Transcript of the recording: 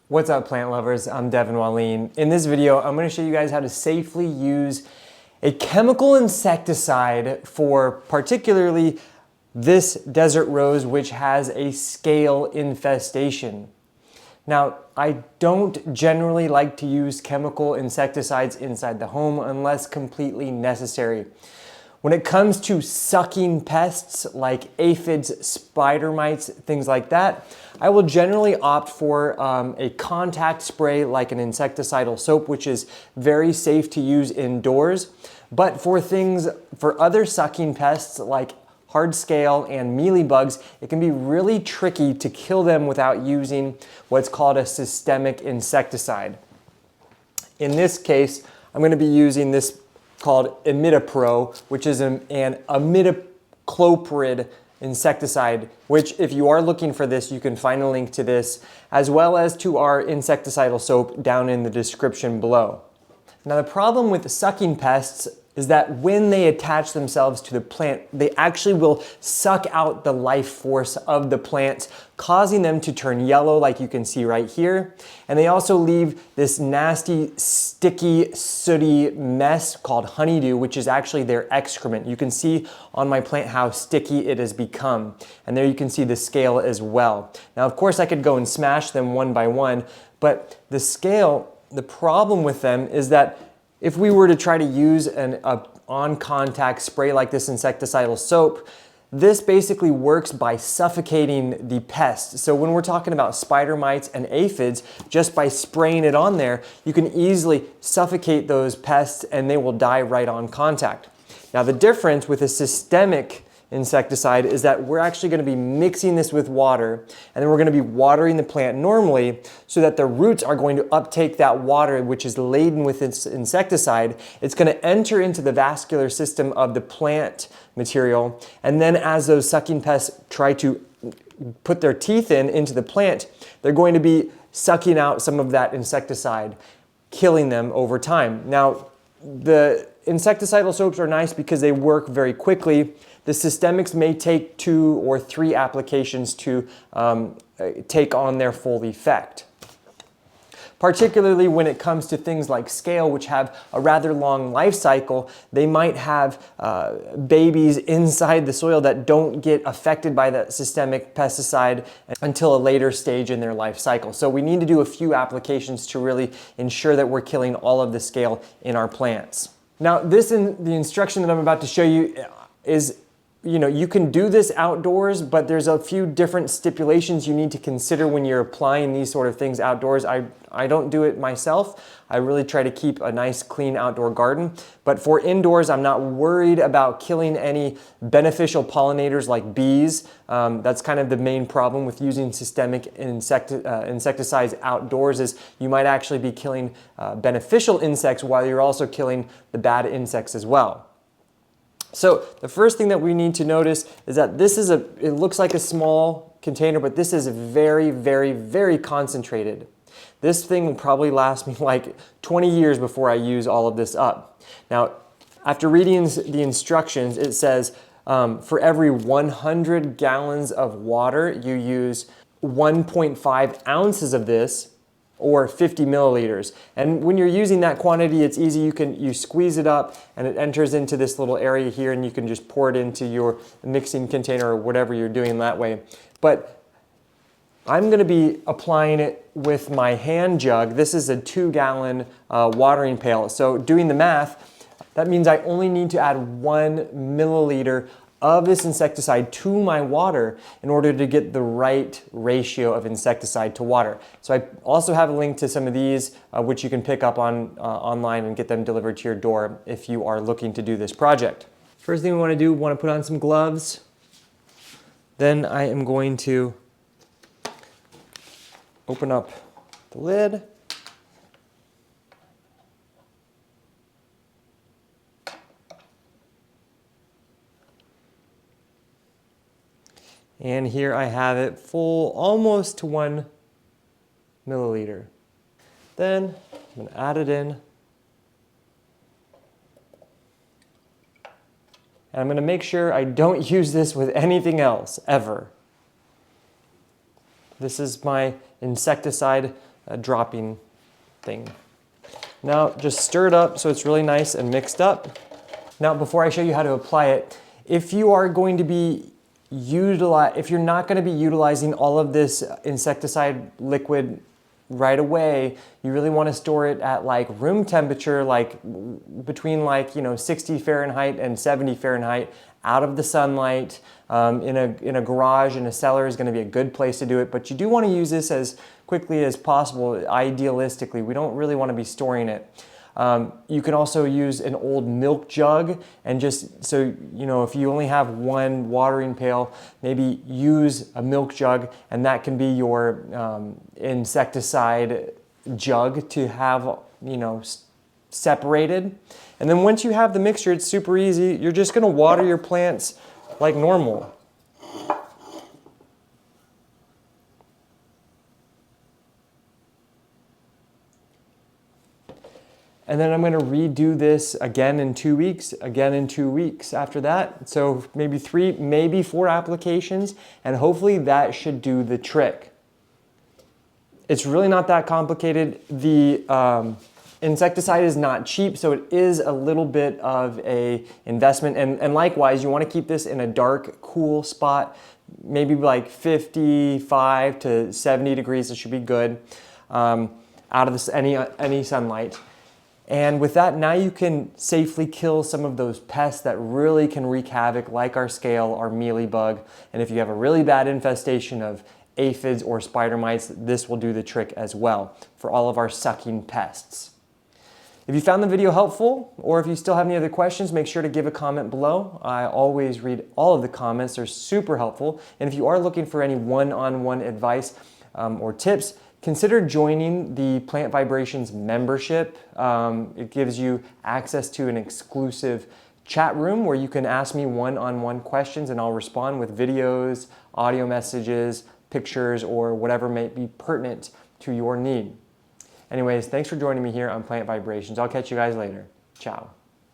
What's up, plant lovers? I'm Devin Wallien. In this video, I'm going to show you guys how to safely use a chemical insecticide for particularly this desert rose, which has a scale infestation. Now, I don't generally like to use chemical insecticides inside the home unless completely necessary. When it comes to sucking pests like aphids, spider mites, things like that, I will generally opt for a contact spray like an insecticidal soap, which is very safe to use indoors. But for other sucking pests like hard scale and mealy bugs, it can be really tricky to kill them without using what's called a systemic insecticide. In this case, I'm going to be using this called imidacloprid, which is an imidacloprid insecticide, which if you are looking for this, you can find a link to this as well as to our insecticidal soap down in the description below. Now, the problem with sucking pests is that when they attach themselves to the plant, they actually will suck out the life force of the plant, causing them to turn yellow like you can see right here. And they also leave this nasty, sticky, sooty mess called honeydew, which is actually their excrement. You can see on my plant how sticky it has become. And there you can see the scale as well. Now, of course, I could go and smash them one by one, but the scale, the problem with them is that if we were to try to use an on-contact spray like this insecticidal soap, this basically works by suffocating the pest. So when we're talking about spider mites and aphids, just by spraying it on there, you can easily suffocate those pests and they will die right on contact. Now, the difference with a systemic insecticide is that we're actually going to be mixing this with water, and then we're going to be watering the plant normally so that the roots are going to uptake that water, which is laden with its insecticide. It's going to enter into the vascular system of the plant material, and then as those sucking pests try to put their teeth into the plant, they're going to be sucking out some of that insecticide, killing them over time. Now, the insecticidal soaps are nice because they work very quickly. The systemics may take 2 or 3 applications to take on their full effect. Particularly when it comes to things like scale, which have a rather long life cycle, they might have babies inside the soil that don't get affected by the systemic pesticide until a later stage in their life cycle. So we need to do a few applications to really ensure that we're killing all of the scale in our plants. Now, the instruction that I'm about to show you is, you can do this outdoors, but there's a few different stipulations you need to consider when you're applying these sort of things outdoors. I don't do it myself. I really try to keep a nice, clean outdoor garden. But for indoors, I'm not worried about killing any beneficial pollinators like bees. That's kind of the main problem with using systemic insecticides outdoors is you might actually be killing beneficial insects while you're also killing the bad insects as well. So the first thing that we need to notice is that it looks like a small container, but this is very, very, very concentrated. This thing will probably last me like 20 years before I use all of this up. Now, after reading the instructions, it says for every 100 gallons of water, you use 1.5 ounces of this, or 50 milliliters. And when you're using that quantity, it's easy. You squeeze it up and it enters into this little area here, and you can just pour it into your mixing container or whatever you're doing that way. But I'm going to be applying it with my hand jug. This is a 2-gallon watering pail. So doing the math, that means I only need to add 1 milliliter of this insecticide to my water in order to get the right ratio of insecticide to water. So I also have a link to some of these which you can pick up online and get them delivered to your door if you are looking to do this project. First thing we want to put on some gloves. Then I am going to open up the lid. And here I have it full, almost to 1 milliliter. Then I'm going to add it in. And I'm going to make sure I don't use this with anything else, ever. This is my insecticide dropping thing. Now just stir it up so it's really nice and mixed up. Now before I show you how to apply it, if you are going to be if you're not going to be utilizing all of this insecticide liquid right away, you really want to store it at like room temperature, like between like 60 Fahrenheit and 70 Fahrenheit, out of the sunlight. In a garage, in a cellar is going to be a good place to do it, but you do want to use this as quickly as possible. Idealistically, we don't really want to be storing it. You can also use an old milk jug, and just so you know, if you only have one watering pail, maybe use a milk jug, and that can be your insecticide jug to have separated. And then once you have the mixture, it's super easy. You're just going to water your plants like normal. And then I'm going to redo this again in 2 weeks, again in 2 weeks after that. So maybe 3, maybe 4 applications, and hopefully that should do the trick. It's really not that complicated. The insecticide is not cheap, so it is a little bit of a investment. And likewise, you want to keep this in a dark, cool spot, maybe like 55 to 70 degrees. It should be good, out of this, any sunlight. And with that, now you can safely kill some of those pests that really can wreak havoc, like our scale, our mealy bug. And if you have a really bad infestation of aphids or spider mites, this will do the trick as well for all of our sucking pests. If you found the video helpful, or if you still have any other questions, make sure to give a comment below. I always read all of the comments. They're super helpful. And if you are looking for any one-on-one advice or tips, consider joining the Plant Vibrations membership. It gives you access to an exclusive chat room where you can ask me one-on-one questions, and I'll respond with videos, audio messages, pictures, or whatever may be pertinent to your need. Anyways, thanks for joining me here on Plant Vibrations. I'll catch you guys later. Ciao.